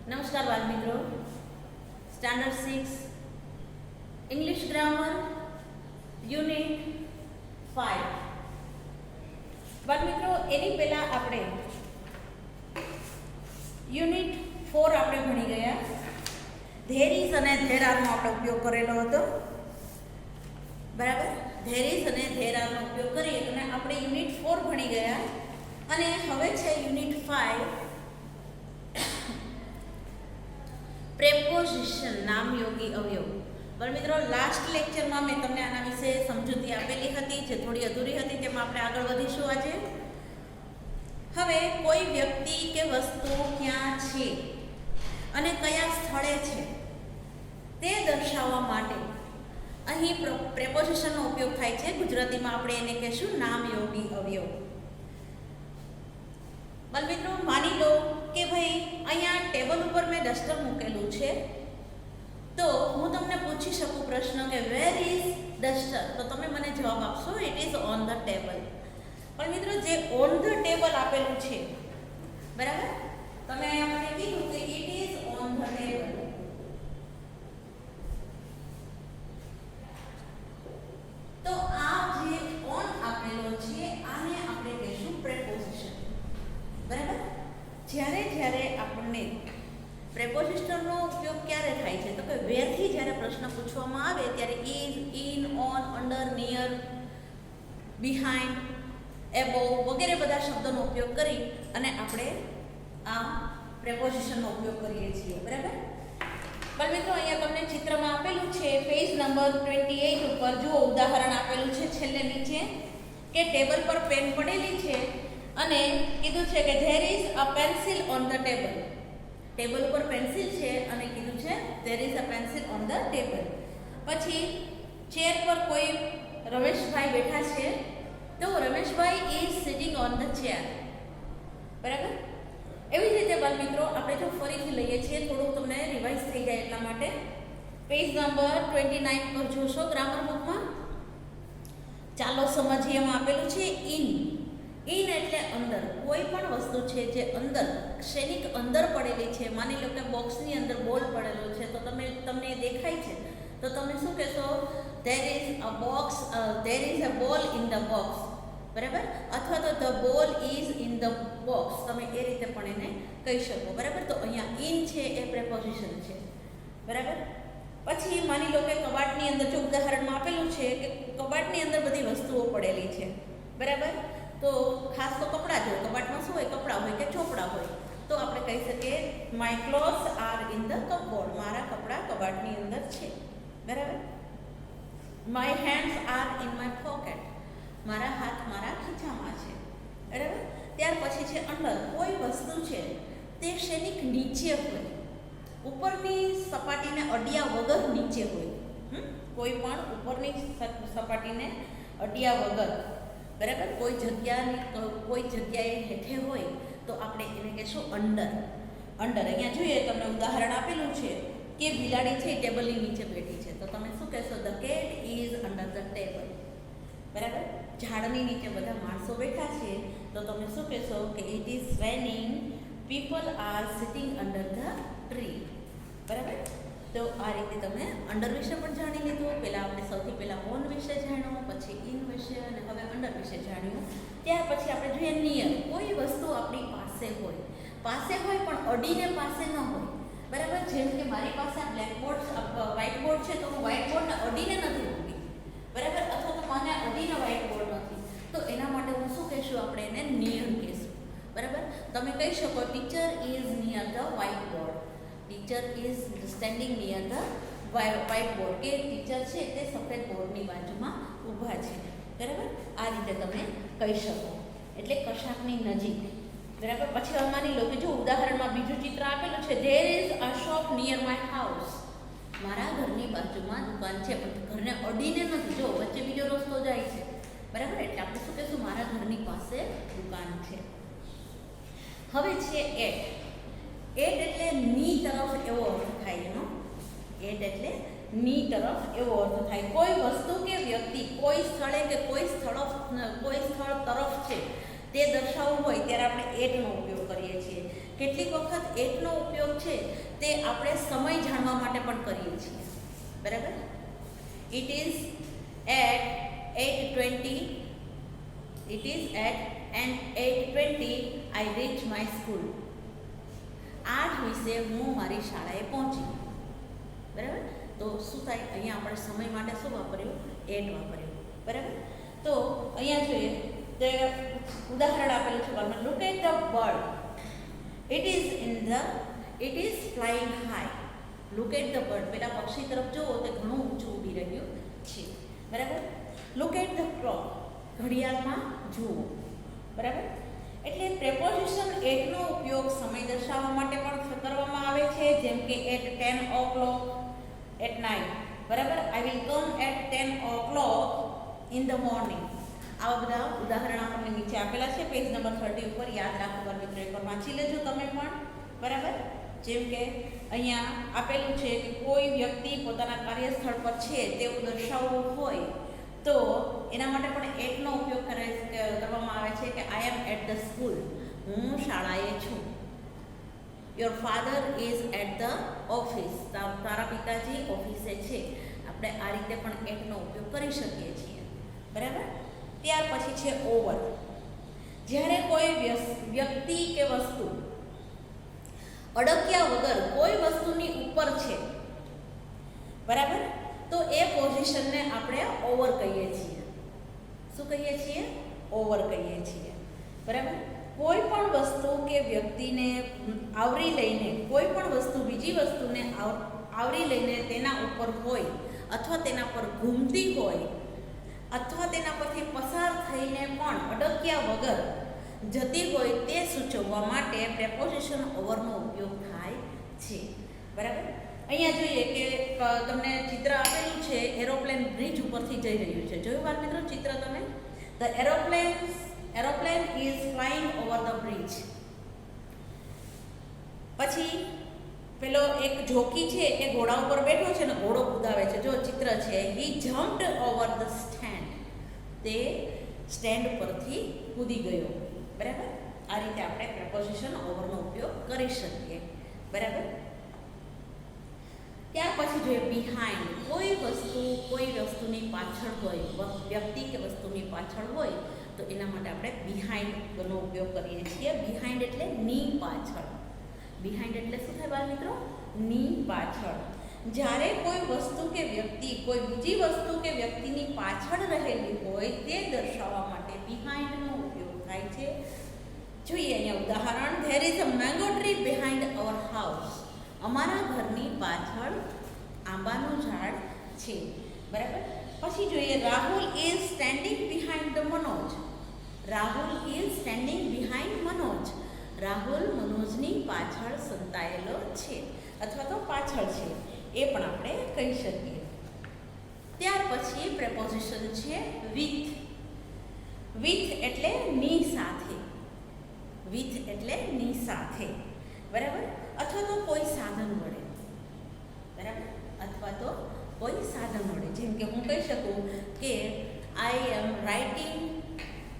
નમસ્કાર બાળ મિત્રો, સ્ટાન્ડર્ડ 6 ઇંગ્લિશ ગ્રામર યુનિટ 5. બાળ મિત્રો, એની પહેલાં આપણે યુનિટ 4 આપણે ભણી ગયા. ધેર ઇઝ અને ધેર આરનો આપણે ઉપયોગ કરેલો હતો, બરાબર. ધેર ઇઝ અને ધેર આરનો ઉપયોગ કરી અને આપણે યુનિટ 4 ભણી ગયા. અને હવે છે યુનિટ 5, પ્રેપોઝિશન, નામયોગી અવયવ. પણ મિત્રો, લાસ્ટ લેક્ચરમાં મેં તમને આના વિશે સમજૂતી આપેલી હતી, જે થોડી અધૂરી હતી, તેમાં આપણે આગળ વધીશું આજે. હવે કોઈ વ્યક્તિ કે વસ્તુ ક્યાં છે અને કયા સ્થળે છે તે દર્શાવવા માટે અહીં પ્રેપોઝિશનનો ઉપયોગ થાય છે. ગુજરાતીમાં આપણે એને કહેશું નામયોગી અવયવ. બલ મિત્રો, માની લો કે ભાઈ અહીંયા ટેબલ ઉપર મેં ડસ્ટર મૂકેલું છે, તો હું તમને પૂછી શકું પ્રશ્ન કે વેર ઇઝ ડસ્ટર, તો તમે મને જવાબ આપશો it is on the table. પણ મિત્રો, જે ઓન ધ ટેબલ આપેલું છે, બરાબર, તમે અહીંયા મને કીધું કે it is on the table, તો આ જે ઓન આપેલો છે આને આપણે કહીશું પ્રેપોઝિશન, બરાબર. જ્યારે આપણને પ્રેપોઝિશનનો ઉપયોગ ક્યારે થાય છે, તો કે વેરથી જ્યારે પ્રશ્ન પૂછવામાં આવે ત્યારે is, in, on, under, near, behind, above વગેરે બધા શબ્દોનો ઉપયોગ કરી અને આપણે આ પ્રેપોઝિશનનો ઉપયોગ કરીએ છીએ, બરાબર. પણ મિત્રો, અહીંયા તમને ચિત્રમાં આપેલું છે પેજ નંબર 28 ઉપર જુઓ, ઉદાહરણ આપેલું છે છેલ્લે નીચે કે ટેબલ પર પેન પડેલી છે અને કીધું છે કે there is a pencil on the table. Table ઉપર પેન્સિલ છે અને કીધું છે there is a pencil on the table. પછી ચેર પર કોઈ રમેશભાઈ બેઠા છે, તો Rameshbhai is sitting on the chair, બરાબર. એવી જ રીતે બાળ મિત્રો, આપણે જો ફરીથી લઈએ છીએ, થોડુંક તમને રિવાઇઝ થઈ જાય એટલા માટે પેજ નંબર 29 પર જોશો ગ્રામર બુકમાં. ચાલો સમજીએ. એમાં આપેલું છે ઇન. ઇન એટલે અંદર. કોઈ પણ વસ્તુ છે જે અંદર, શેનિક અંદર પડેલી છે. માની લો કે બોક્સની અંદર બોલ પડેલો છે, તો તમને દેખાય છે, તો તમે શું કહેશો? There is a box, there is a ball in the box, બરાબર. અથવા તો the ball is in the box, તમે એ રીતે પણ એને કહી શકો, બરાબર. તો અહીંયા ઇન છે એ પ્રેપોઝિશન છે, બરાબર. પછી માની લો કે કબાટની અંદર, જો ઉદાહરણમાં આપેલું છે કે કબાટની અંદર બધી વસ્તુઓ પડેલી છે, બરાબર. તો ખાસ તો કપડાં જ હોય. કબાટમાં શું હોય? કપડાં હોય કે ચોપડા હોય. તો આપણે કહી શકીએ my clothes are in the cupboard, મારા કપડાં કબાટની અંદર છે, બરાબર. My hands are in my pocket, મારા હાથ મારા ખીચામાં છે, બરાબર. ત્યાર પછી છે અંડર. કોઈ વસ્તુ છે તે શેનિક નીચે હોય, ઉપરની સપાટીને અડ્યા વગર નીચે હોય. કોઈ પણ ઉપરની સપાટીને અડ્યા વગર, બરાબર. કોઈ જગ્યાએ હેઠે હોય તો આપણે એને કહેશું અંડર. અંડર. અહીંયા જોઈએ, તમને ઉદાહરણ આપેલું છે કે બિલાડી છે ટેબલની નીચે બેઠી છે, તો તમે શું કહેશો? The cat is under the table, બરાબર. ઝાડની નીચે બધા માણસો બેઠા છે, તો તમે શું કહેશો? કે it is raining, people are sitting under the tree, બરાબર. તો આ રીતે તમે અંડર વિશે પણ જાણી લીધું. પહેલાં આપણે સૌથી પહેલાં ઓન વિશે જાણ્યું, પછી ઇન વિશે અને હવે અંડર વિશે જાણ્યું. ત્યાર પછી આપણે જોઈએ નિયર. કોઈ વસ્તુ આપણી પાસે હોય પણ અડીને પાસે ન હોય, બરાબર. જેમ કે મારી પાસે આ બ્લેકબોર્ડ, વ્હાઇટ બોર્ડ છે, તો હું વ્હાઇટ બોર્ડને અડીને નથી મૂકી, બરાબર. અથવા તો મને અડીને વ્હાઇટ બોર્ડ નથી, તો એના માટે હું શું કહીશું? આપણે એને નિયર કહીશું, બરાબર. તમે કહી શકો teacher is near the white board, teacher is standing near the white board, કે ટીચર છે તે સફેદ બોર્ડની બાજુમાં ઊભા છે, બરાબર. આ રીતે તમે કહી શકો, એટલે કશાકની નજીક, બરાબર. પછી માની લો કે જો ઉદાહરણમાં બીજું ચિત્ર આપેલું છે, there is a shop near my house, મારા ઘરની બાજુમાં દુકાન છે, પણ ઘરને અડીને નથી, જો વચ્ચે બીજો રસ્તો જાય છે, બરાબર. એટલે આપણે શું કહીશું? મારા ઘરની પાસે દુકાન છે. હવે છે એટ. એટ એટલે ની તરફ એવો અર્થ થાય એનો. એટ એટલે ની તરફ એવો અર્થ થાય. કોઈ વસ્તુ કે વ્યક્તિ કોઈ સ્થળે કે કોઈ સ્થળ તરફ છે તે દર્શાવવું હોય ત્યારે આપણે એટનો ઉપયોગ કરીએ છીએ. કેટલીક વખત એટનો ઉપયોગ છે તે આપણે સમય જાણવા માટે પણ કરીએ છીએ. બરાબર. It is at 8:20. It is at 8:20 I reach my school. 8:20 હું મારી શાળાએ પહોંચી. બરાબર. તો શું થાય, અહીંયા આપણે સમય માટે શું વાપર્યું? એટ વાપર્યું. બરાબર. તો અહીંયા જોઈએ તે ઉદાહરણ આપેલું છે બાળમાં. Look at the bird. It is flying high. Look at the bird. પેલા પક્ષી તરફ જુઓ તે ઘણું ઊંચું ઉડી રહ્યું છે. બરાબર. Look at the clock. ઘડિયાળમાં જુઓ. બરાબર. એટલે પ્રેપોઝિશન એટનો ઉપયોગ સમય દર્શાવવા માટે પણ કરવામાં આવે છે, જેમ કે એટ 10 o'clock at night. બરાબર. I will come at 10 o'clock in the morning. આવા બધા ઉદાહરણ આપણને નીચે આપેલા છે પેજ નંબર 30 ઉપર. યાદ રાખવા મિત્રો એકવાર વાંચી લેજો તમે પણ. બરાબર. જેમ કે અહીંયા આપેલું છે કે કોઈ વ્યક્તિ પોતાના કાર્યસ્થળ પર છે તેવું દર્શાવવું હોય તો એના માટે પણ એટનો ઉપયોગ કરવામાં આવે છે કે I am at the school. હું શાળાએ છું. Your father is at the office. તારા પિતાજી ઓફિસે છે. આપણે આ રીતે પણ એટનો ઉપયોગ કરી શકીએ છીએ. બરાબર. ત્યાર પછી છે ઓવર. જ્યારે કોઈ વ્યક્તિ કે વસ્તુ અડક્યા વગર કોઈ વસ્તુની ઉપર છે, બરાબર, તો એ પોઝિશનને આપણે ઓવર કહીએ છીએ. શું કહીએ છીએ? ઓવર કહીએ છીએ. બરાબર. કોઈ પણ વસ્તુ કે વ્યક્તિને આવરી લઈને, કોઈ પણ વસ્તુ બીજી વસ્તુને આવરી લઈને તેના ઉપર હોય અથવા તેના પર ઘૂમતી હોય અથવા તેના પરથી પસાર થઈને પણ અડક્યા વગર જતી હોય તે સૂચવવા માટે પ્રેપોઝિશન ઓવરનો ઉપયોગ થાય છે. બરાબર. અહીંયા જોઈએ કે તમને ચિત્ર આપેલું છે, એરોપ્લેન બ્રિજ ઉપરથી જઈ રહ્યું છે. જોયું બાળ મિત્રો ચિત્ર તમે? The aeroplane is flying over the bridge. પછી પેલો એક જોકી છે એ ઘોડા ઉપર બેઠો છે ને ઘોડો કૂદાવે છે. જો ચિત્ર છે, હી જમ્પ્ડ ઓવર ધ સ્ટેન્ડ. તે સ્ટેન્ડ પરથી કૂદી ગયો. બરાબર. આ રીતે આપણે પ્રેપોઝિશન ઓવરનો ઉપયોગ કરી શકીએ. બરાબર. ત્યાર પછી જોઈએ બિહાઇન્ડ. કોઈ વસ્તુની પાછળ હોય, વ્યક્તિ કે વસ્તુની પાછળ હોય તો એના માટે આપણે બિહાઇન્ડનો ઉપયોગ કરીએ છીએ. બિહાઇન્ડ એટલે ની પાછળ. બિહાઇન્ડ એટલે શું થાય બાળ મિત્રો? ની પાછળ. જ્યારે કોઈ વસ્તુ કે વ્યક્તિ કોઈ બીજી વસ્તુ કે વ્યક્તિની પાછળ રહેલી હોય તે દર્શાવવા માટે બિહાઇન્ડનો ઉપયોગ થાય છે. જોઈએ અહીંયા ઉદાહરણ. There is a mango tree behind our house. અમારા ઘરની પાછળ આંબાનું ઝાડ છે. બરાબર. પછી જોઈએ Rahul is standing behind the Manoj. Rahul is standing behind Manoj. Rahul મનોજની પાછળ સંતાયેલો છે અથવા તો પાછળ છે, એ પણ આપણે કહી શકીએ. ત્યાર પછી પ્રેપોઝિશન છે વિથ. વિથ એટલે ની સાથે. વિથ એટલે ની સાથે. બરાબર. અથવા તો કોઈ સાધન વડે. બરાબર. અથવા તો કોઈ સાધન વડે. જેમ કે હું કહી શકું કે I am writing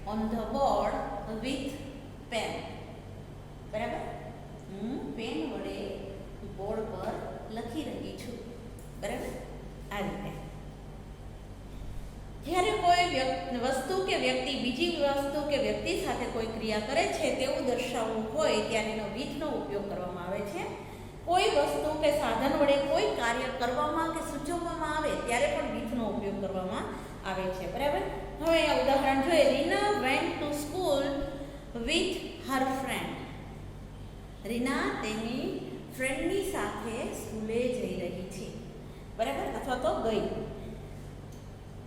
on the board with pen. બરાબર. હું પેન વડે બોર્ડ પર લખી રહી છું. બરાબર. આ રીતે જ્યારે કોઈ વસ્તુ કે વ્યક્તિ બીજી વસ્તુ કે વ્યક્તિ સાથે કોઈ ક્રિયા કરે છે તેવું દર્શાવવું હોય ત્યારે એનો વિથનો ઉપયોગ કરવામાં આવે છે. કોઈ વસ્તુ કે સાધન વડે કોઈ કાર્ય કરવામાં કે સૂચવવામાં આવે ત્યારે પણ વિથનો ઉપયોગ કરવામાં આવે છે. બરાબર. હવે આ ઉદાહરણ જોઈએ. Reena went to school with her friend. Reena તેની ફ્રેન્ડની સાથે સ્કૂલે જઈ રહી છે. બરાબર. અથવા તો ગઈ.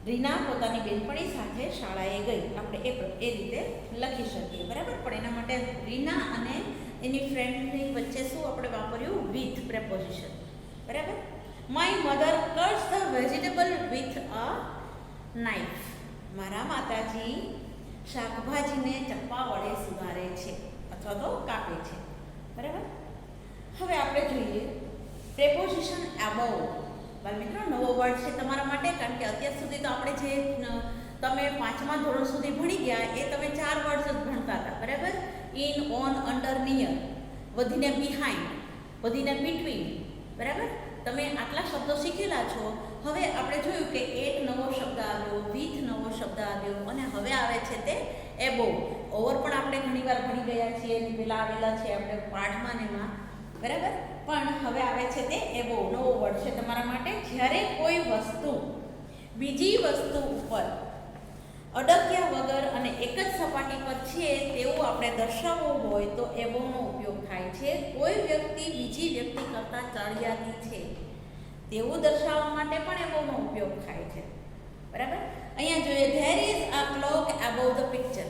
રીના પોતાની બેનપણી સાથે શાળાએ ગઈ. આપણે એ રીતે લખી શકીએ. બરાબર. પણ એના માટે રીના અને એની ફ્રેન્ડની વચ્ચે શું આપણે વાપર્યું? With preposition. બરાબર. My mother cuts the vegetable with a knife. મારા માતાજી શાકભાજીને ચપ્પા વડે સુધારે છે અથવા તો કાપે છે. બરાબર. હવે આપણે જોઈએ પ્રેપોઝિશન અબવ. બાળ મિત્રો નવો વર્ડ છે તમારા માટે, કારણ કે અત્યાર સુધી તો આપણે જે તમે 5મા ધોરણ સુધી ભણી ગયા એ તમે 4 વર્ડ્સ જ ભણતા હતા, બરાબર? ઇન, ઓન, અંડર, નિયર, વધીને બિહાઇન્ડ, વધીને બિટવીન, બરાબર? તમે આટલા શબ્દો શીખેલા છો. હવે આપણે જોયું કે એટ નવો શબ્દ આવ્યો, વિથ નવો શબ્દ આવ્યો અને હવે આવે છે તે એબોવ. ઓવર પણ આપણે ઘણીવાર ભણી ગયા છીએ, એની પહેલાં આવેલા છે આપણે પાઠમાં ને એમાં, બરાબર? પણ હવે આવે છે તે એબોવ, નવો વર્ડ છે તમારા માટે. જ્યારે કોઈ વસ્તુ બીજી વસ્તુ ઉપર અડક્યા વગર અને એક જ સપાટી પર છે તેવું આપણે દર્શાવવું હોય તો એબોવનો ઉપયોગ થાય છે. કોઈ વ્યક્તિ બીજી વ્યક્તિ કરતાં ચડિયાતી છે તેવું દર્શાવવા માટે પણ એબોવનો ઉપયોગ થાય છે, બરાબર? અહીંયા જોઈએ, there is a clock above the picture,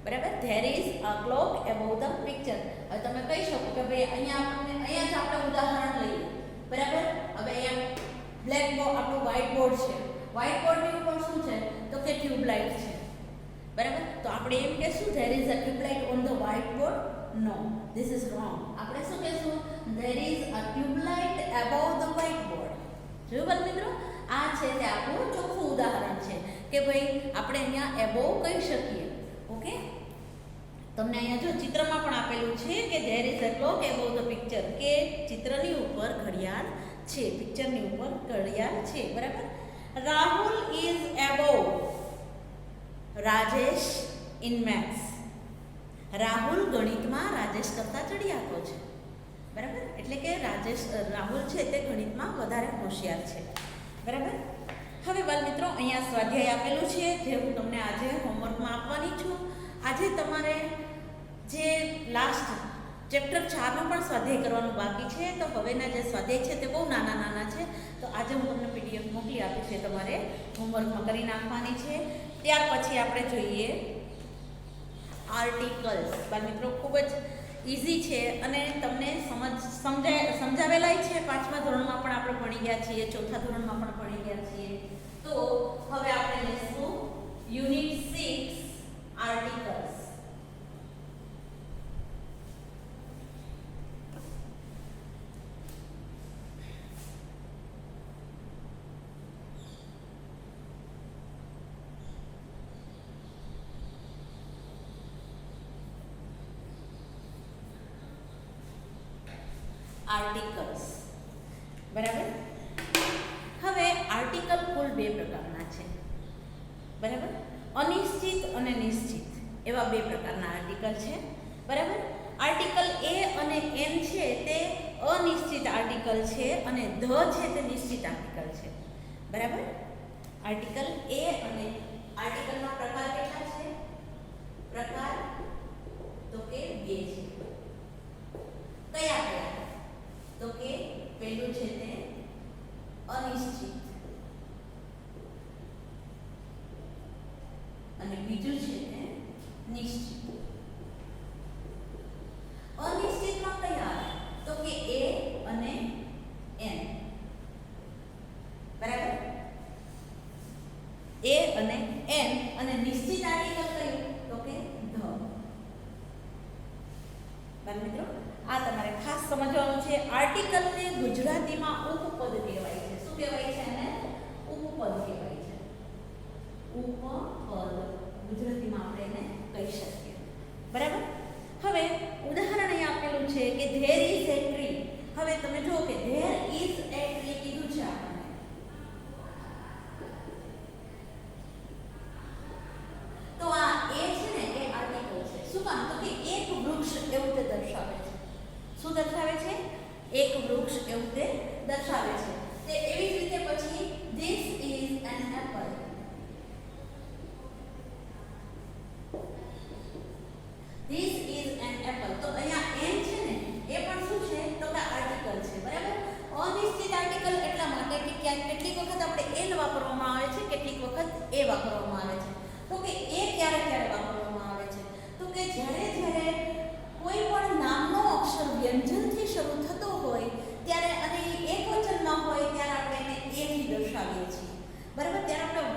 બરાબર? There is a clock above the picture. હવે તમે કહી શકો કે ભાઈ અહીંયા જ આપણે ઉદાહરણ લઈએ, બરાબર? હવે અહીંયા બ્લેક બોર્ડ, આપણું વ્હાઇટ બોર્ડ છે. વ્હાઇટ બોર્ડની ઉપર શું છે તો કે ટ્યુબલાઇટ છે, બરાબર? તો આપણે એમ કહેશું there is a tubelight on the white board? No, this is wrong. આપણે શું કહેશું? There is a tubelight above the white board. જોયું બાળ મિત્રો? આ છે તે આપણું ચોખ્ખું ઉદાહરણ છે કે ભાઈ આપણે અહીંયા એબોવ કહી શકીએ. ઓકે, તમને અહીંયા જો ચિત્રમાં પણ આપેલું છે કે there is a clock above the picture, કે ચિત્રની ઉપર ઘડિયાળ છે, પિક્ચરની ઉપર ઘડિયાળ છે, બરાબર? Rahul is above Rajesh in maths. Rahul ગણિતમાં રાજેશ કરતાં ચડિયાતો છે, બરાબર? એટલે કે રાહુલ છે તે ગણિતમાં વધારે હોશિયાર છે, બરાબર? હવે બાળ મિત્રો અહીંયા સ્વાધ્યાય આપેલું છે જે હું તમને આજે હોમવર્કમાં આપવાની છું. આજે તમારે જે લાસ્ટ ચેપ્ટર 4નો પણ સ્વાધ્યાય કરવાનું બાકી છે, તો હવેના જે સ્વાધ્યાય છે તે બહુ નાના નાના છે. તો આજે હું તમને પીડીએફ મોકલી આપીશ, છે તમારે હોમવર્કમાં કરી નાખવાની છે. ત્યાર પછી આપણે જોઈએ આર્ટિકલ્સ. બાળ મિત્રો ખૂબ જ ઇઝી છે અને તમને સમજાવેલાય છે. 5મા ધોરણમાં પણ આપણે ભણી ગયા છીએ, 4થા ધોરણમાં પણ ભણી ગયા છીએ. તો હવે આપણે લઈશું યુનિટ 6 આર્ટિકલ્સ. આર્ટિકલ્સ, બરાબર? હવે આર્ટિકલ કુલ 2 પ્રકારના છે, બરાબર? અનિશ્ચિત અને નિશ્ચિત એવા 2 પ્રકારના આર્ટિકલ છે, બરાબર? આર્ટિકલ એ અને એન છે તે અનિશ્ચિત આર્ટિકલ છે અને ધ છે તે નિશ્ચિત આર્ટિકલ છે, બરાબર? આર્ટિકલ એ અને આર્ટિકલના પ્રકાર કેટલા છે? પ્રકાર તો કે 2 છે. કયા કયા? તો કે પહેલું છે તે અનિશ્ચિત અને બીજું છે તે નિશ્ચિત. અનિશ્ચિતમાં કયા આવે? તો કે એ અને એન, બરાબર? એ અને એન. અને નિશ્ચિત આર્ટિકલ કયું? તો કે ધ. બાળ મિત્રો આ તમારે ખાસ સમજવાનું છે. આર્ટિકલને ગુજરાતીમાં ઉપપદ કહેવાય છે. શું કહેવાય છે? એને ઉપપદ કહેવાય છે. ઉપપદ ગુજરાતીમાં આપણે એને કહી શકીએ, બરાબર? હવે ઉદાહરણ અહીં આપેલું છે કે ધેર ઇઝ એ ટ્રી. હવે તમે જુઓ કે ધેર ઇઝ એ ટ્રી કીધું છે આપણને. તો આ એ છે ને એ આર્ટિકલ છે. શું કામ? તો કે એક વૃક્ષ એવું તે દર્શાવે છે. શું દર્શાવે છે? એક વૃક્ષ એવું તે દર્શાવે છે. તે એવી જ રીતે પછી this is an apple. This is an apple. તો અહીંયા n છે ને એ પણ શું છે? તો કે આર્ટિકલ છે, બરાબર? અનિશ્ચિત આર્ટિકલ એટલા માટે કે કેટલીક વખત આપણે n વાપરવામાં આવે છે, કેટલીક વખત a વાપરવામાં આવે છે. તો કે a ક્યારે ક્યારે વાપરવામાં આવે છે? તો કે જ્યારે કોઈ પણ નામનો અક્ષર વ્યંજનથી શરૂ થતો હોય ત્યારે અને એકવચનમાં હોય ત્યારે આપણે એને એ થી દર્શાવીએ છીએ, બરાબર? ત્યારે આપણે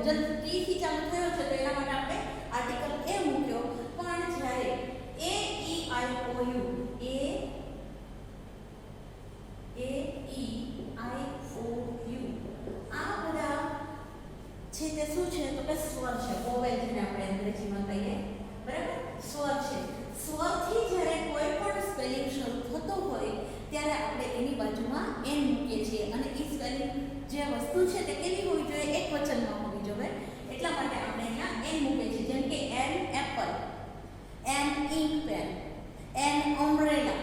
વ્યંજન ટી થી ચાલુ થયો છે તો એના માટે આપણે આર્ટિકલ એ મૂક્યો. પણ જ્યારે એ ઈ આઈ ઓ યુ આ બધા છે તે શું છે તો કે સ્વર છે. વોવેલ જેને આપણે અંગ્રેજીમાં કહીએ, બરાબર, સ્વર છે. સ્વરથી જ્યારે કોઈ પણ સ્પેલિંગ શરૂ થતો હોય ત્યારે આપણે એની બાજુમાં એન મૂકીએ છીએ અને એ સ્પેલિંગ જે વસ્તુ છે તે કેવી હોવી જોઈએ? એક વચનમાં હોવી જોઈએ. એટલા માટે આપણે અહીંયા એન મૂકીએ છીએ. જેમ કે an apple, an ink pen, an umbrella,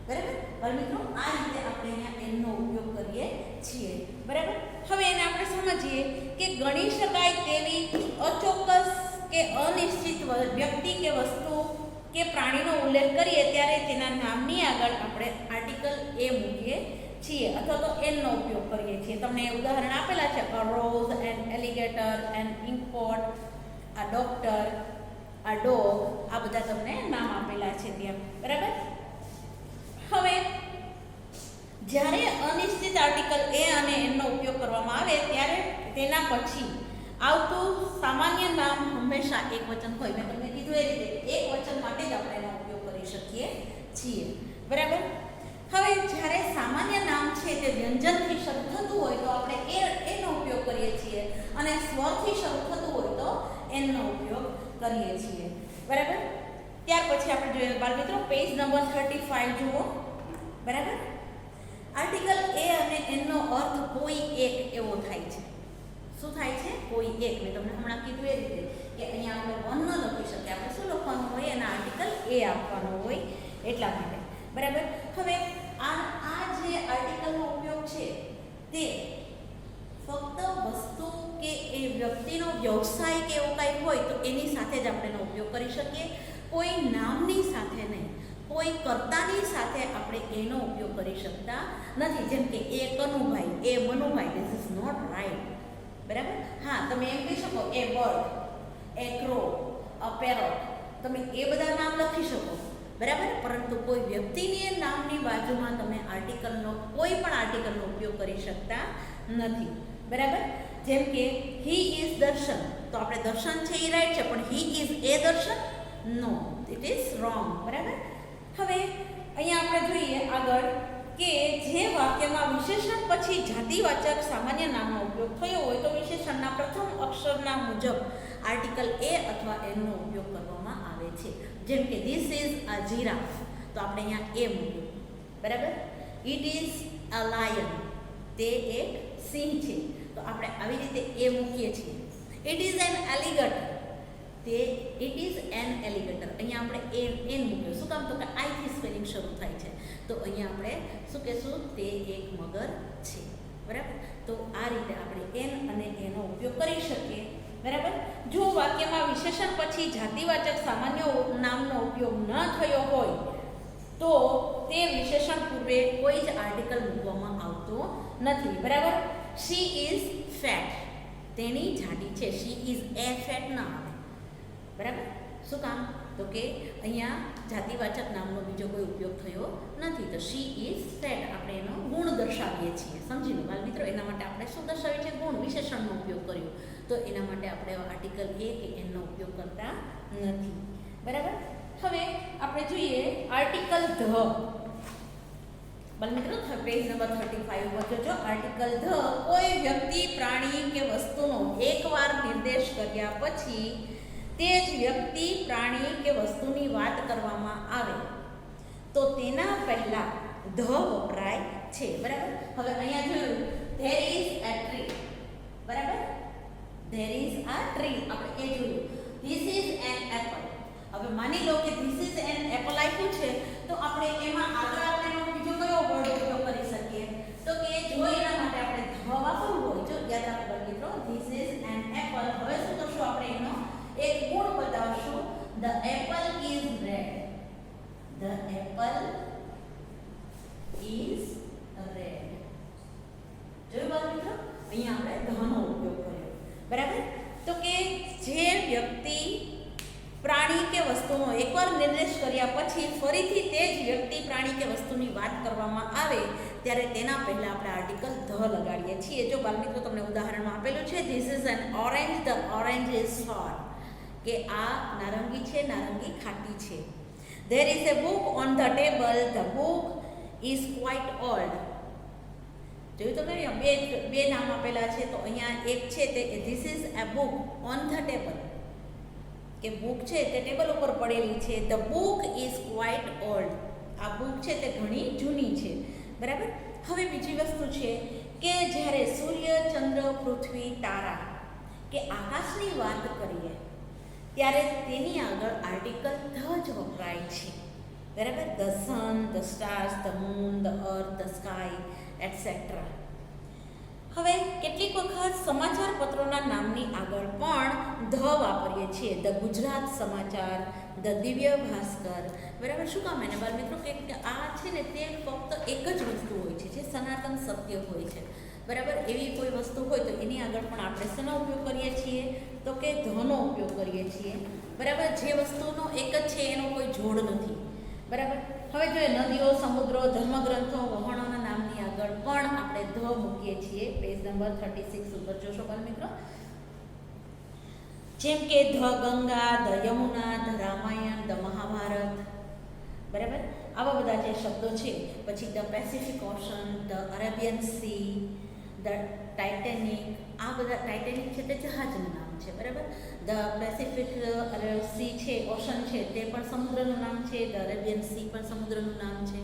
બરાબર. હવે મિત્રો આ રીતે આપણે અહીંયા એનનો ઉપયોગ કરીએ છીએ, બરાબર. હવે એને આપણે સમજીએ કે ગણી શકાય તેવી અચોક્કસ કે અનિશ્ચિત વ્યક્તિ કે વસ્તુ કે પ્રાણીનો ઉલ્લેખ કરીએ ત્યારે તેના નામની આગળ આપણે આર્ટિકલ એ મૂકીએ છીએ અથવા તો એનનો ઉપયોગ કરીએ છીએ. તમને ઉદાહરણ આપેલા છે, અ રોઝ, એન એલિગેટર, એન ઇન્કપોટ, આ ડોક્ટર, આ ડોગ, આ બધા તમને નામ આપેલા છે ત્યાં, બરાબર. હવે જ્યારે અનિશ્ચિત આર્ટિકલ એ અને એનનો ઉપયોગ કરવામાં આવે ત્યારે તેના પછી આવતું સામાન્ય નામ હંમેશા એક વચન હોય. મેં તમને કીધું એ રીતે એક વચન માટે જ આપણે એનો ઉપયોગ કરી શકીએ છીએ, બરાબર. હવે જ્યારે સામાન્ય નામ છે તે વ્યંજનથી શરૂ થતું હોય તો આપણે એનો ઉપયોગ કરીએ છીએ અને સ્વરથી શરૂ થતું હોય તો એનનો ઉપયોગ કરીએ છીએ, બરાબર. ત્યાર પછી આપણે જોઈએ બાળ મિત્રો પેજ નંબર 35 જુઓ, બરાબર. આર્ટિકલ એ અને એનનો અર્થ કોઈ એક એવો થાય છે. શું થાય છે? કોઈ એક. મેં તમને હમણાં કીધું એ રીતે કે અહીંયા આપણે વન ન લખી શકીએ, આપણે શું લખવાનું હોય? એના આર્ટિકલ એ આપવાનો હોય એટલા માટે, બરાબર. હવે આ જે આર્ટિકલનો ઉપયોગ છે તે ફક્ત વસ્તુ કે એ વ્યક્તિનો વ્યવસાય કે એવું કાંઈ હોય તો એની સાથે જ આપણે એનો ઉપયોગ કરી શકીએ. કોઈ નામની સાથે નહીં, કોઈ કર્તાની સાથે આપણે એનો ઉપયોગ કરી શકતા નથી. જેમ કે a Kanubhai, a Manubhai, this is not right, બરાબર. હા, તમે એમ કહી શકો a bird, a crow, a parrot, તમે એ બધા નામ લખી શકો, બરાબર. પરંતુ કોઈ વ્યક્તિની નામની બાજુમાં તમે આર્ટિકલનો કોઈ પણ આર્ટિકલનો ઉપયોગ કરી શકતા નથી, બરાબર. જેમ કે હી ઇઝ દર્શન, તો આપણે દર્શન છે એ રાઈટ છે, પણ હી ઇઝ એ દર્શન, નો, ઇટ ઇઝ રોંગ, બરાબર. હવે અહીંયા આપણે જોઈએ આગળ કે જે વાક્યમાં વિશેષણ પછી જાતિવાચક સામાન્ય નામનો ઉપયોગ થયો હોય તો વિશેષણના પ્રથમ અક્ષરના મુજબ આર્ટિકલ એ અથવા એનનો ઉપયોગ કરવામાં આવે છે. જેમ કે ધીસ ઇઝ અ જીરાફ, તો આપણે અહીંયા એ મૂક્યું, બરાબર. ઇટ ઇઝ અ લાયન, તે એક સિંહ છે, તો આપણે આવી રીતે એ મૂકીએ છીએ. ઇટ ઇઝ એન એલિગેટર, તે ઇટ ઇઝ એન એલિગેટર, અહીંયા આપણે એન મૂક્યું. શું કામ? તો કે આઈથી સ્પેલિંગ શરૂ થાય છે, તો અહીંયા આપણે શું કહેશું? તે એક મગર છે, બરાબર. તો આ રીતે આપણે એન અને એનો ઉપયોગ કરી શકીએ, બરાબર. જો વાક્યમાં વિશેષણ પછી જાતિવાચક સામાન્ય નામનો ઉપયોગ ન થયો હોય તો તે વિશેષણ પૂર્વે કોઈ જ આર્ટિકલ મૂકવામાં આવતો નથી, બરાબર. શી ઇઝ ફેટ, તેણી જાડી છે. શી ઇઝ એ ફેટ ના આવે, બરાબર. શું કામ? તો કે અહીંયા જાતિવાચક નામનો બીજો કોઈ ઉપયોગ થયો નથી, તો શી ઇઝ ફેટ આપણે એનો ગુણ દર્શાવીએ છીએ. સમજી લો બાળ મિત્રો, એના માટે આપણે શું દર્શાવીએ છીએ? ગુણ, વિશેષણનો ઉપયોગ કર્યો, તો એના માટે આપણે આર્ટિકલ એ કે એનો ઉપયોગ કરતા નથી, બરાબર. હવે આપણે જોઈએ આર્ટિકલ ધ. બાળ મિત્રો પેજ નંબર 35 પર જોજો. આર્ટિકલ ધ કોઈ વ્યક્તિ, પ્રાણી કે વસ્તુનો એકવાર નિર્દેશ કર્યા પછી તે જ વ્યક્તિ, પ્રાણી કે વસ્તુની વાત કરવામાં આવે તો તેના પહેલા ધ વપરાય છે, બરાબર. હવે અહીંયા જોયું ધેર ઇઝ અ ટ્રી, બરાબર. ધેર ઇઝ અ ટ્રી આપણે એ જોયું. This is an apple. હવે માની લો કે ધીસ ઇઝ એન એપલ આપ્યું છે તો આપણે એમાં આગળ આપણે બીજો કયો વર્ડ ઉપયોગ કરી શકીએ? તો કે જો એના માટે આપણે ધ વાપરવું હોય, જો યાદ રાખો મિત્રો, ધીસ ઇઝ એન એપલ. હવે શું કરશું? આપણે એનો એક ગુણ બતાવશું. The Apple is red. The Apple is red. જોયું બાળ મિત્રો, અહીંયા આપણે ધનો ઉપયોગ કર્યો, બરાબર. તો કે જે વ્યક્તિ, પ્રાણી કે વસ્તુનો એકવાર નિર્દેશ કર્યા પછી ફરીથી તે જ વ્યક્તિ, પ્રાણી કે વસ્તુની વાત કરવામાં આવે ત્યારે તેના પહેલાં આપણે આર્ટિકલ ધ લગાડીએ છીએ. જો બાળમિત્રો તમને ઉદાહરણમાં આપેલું છે, this is an orange, the orange is સોર, કે આ નારંગી છે, નારંગી ખાટી છે. There is A book on the table, the book is quite old. જોયું તમે બે નામ આપેલા છે, તો અહીંયા એક છે તે this is A book on the table, કે બુક છે તે ટેબલ ઉપર પડેલી છે. The book is quite old, આ બુક છે તે ઘણી જૂની છે. બરાબર. હવે બીજી વસ્તુ છે કે જ્યારે સૂર્ય, ચંદ્ર, પૃથ્વી, તારા કે આકાશની વાત કરીએ ત્યારે તેની આગળ આર્ટિકલ ધ જ વપરાય છે. બરાબર. The sun, the stars, the moon, the earth, the sky etcetera. હવે કેટલીક વખત સમાચાર પત્રોના નામની આગળ પણ ધ વાપરીએ છીએ. ધ ગુજરાત સમાચાર, ધ દિવ્ય ભાસ્કર. બરાબર. શું કામ એને બાળમિત્રો કે આ છે ને તે ફક્ત એક જ વસ્તુ હોય છે જે સનાતન સત્ય હોય છે. બરાબર. એવી કોઈ વસ્તુ હોય તો એની આગળ પણ આપણે શેનો ઉપયોગ કરીએ છીએ? તો કે ધનો ઉપયોગ કરીએ છીએ. બરાબર. જે વસ્તુનો એક જ છે, એનો કોઈ જોડ નથી. બરાબર. હવે જોઈએ નદીઓ, સમુદ્રો, ધર્મગ્રંથો, વહાણોના નામની આગળ પણ આપણે ધ મૂકીએ છીએ. પેજ નંબર 36 ઉપર જોશો બાળમિત્રો. જેમ કે the Ganga, the Yamuna, the Ramayana, the Mahabharata. બરાબર. આવા બધા જે શબ્દો છે. પછી the Pacific Ocean, the Arabian Sea, the Titanic. આ બધા ટાઇટેનિક છે તે જહાજનું નામ છે. બરાબર. ધ પેસિફિક સી છે, ઓશન છે, તે પણ સમુદ્રનું નામ છે. ધ અરેબિયન સી પણ સમુદ્રનું નામ છે.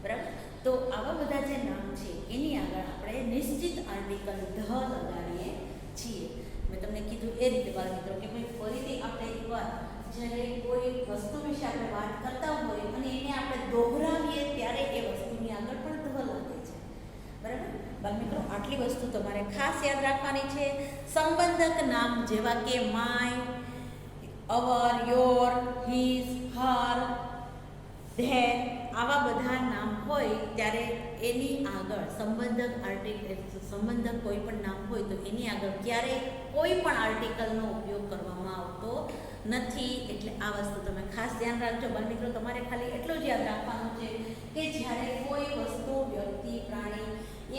બરાબર. તો આવા બધા જે નામ છે એની આગળ આપણે નિશ્ચિત આર્ટિકલ ધ લગાડીએ છીએ. મેં તમને કીધું એ રીતે બાળમિત્રો કે ભાઈ ફરીથી આપણે એકવાર જ્યારે કોઈ વસ્તુ વિશે આપણે વાત કરતા હોય અને એને આપણે દોહરાવીએ ત્યારે એ વસ્તુની આગળ પણ ધ લાગે છે. બરાબર. બાળમિત્રો આટલી વસ્તુ તમારે ખાસ યાદ રાખવાની છે. સંબંધક નામ જેવા કે my, our, your, his, her, their, આવા બધા નામ હોય ત્યારે એની આગળ સંબંધક કોઈ પણ નામ હોય તો એની આગળ ક્યારેય કોઈ પણ આર્ટિકલનો ઉપયોગ કરવામાં આવતો નથી. એટલે આ વસ્તુ તમે ખાસ ધ્યાન રાખજો બાળમિત્રો. તમારે ખાલી એટલું જ યાદ રાખવાનું છે કે જ્યારે કોઈ વસ્તુ, વ્યક્તિ, પ્રાણી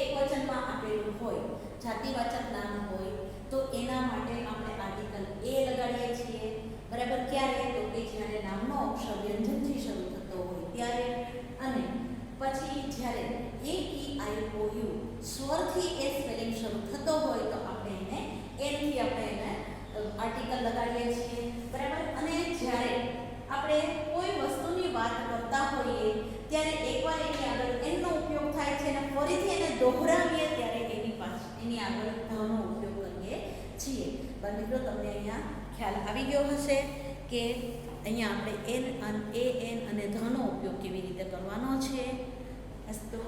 એક વચનમાં આપેલું હોય, જાતિવાચક નામ હોય, તો એના માટે આપણે આર્ટિકલ એ લગાડીએ છીએ. બરાબર. ક્યારે? તો કે જ્યારે નામનો અક્ષર વ્યંજનથી શરૂ થતો હોય ત્યારે, અને પછી જ્યારે AEIOU સ્વરથી એ સ્પેલિંગ શરૂ થતો હોય તો આપણે એને એનથી આપણે એને આર્ટિકલ લગાડીએ છીએ. બરાબર. અને જ્યારે આપણે કોઈ વસ્તુની વાત કરતા હોઈએ ત્યારે એકવાર એની આગળ એનનો ઉપયોગ થાય છે અને ફરીથી એને દોહરાવીએ ત્યારે એની આગળ ધનો ઉપયોગ કરીએ છીએ. બાળમિત્રો તમને અહીંયા ખ્યાલ આવી ગયો હશે કે અહીંયા આપણે એન અને ધનો ઉપયોગ કેવી રીતે કરવાનો છે. અસ્તુ.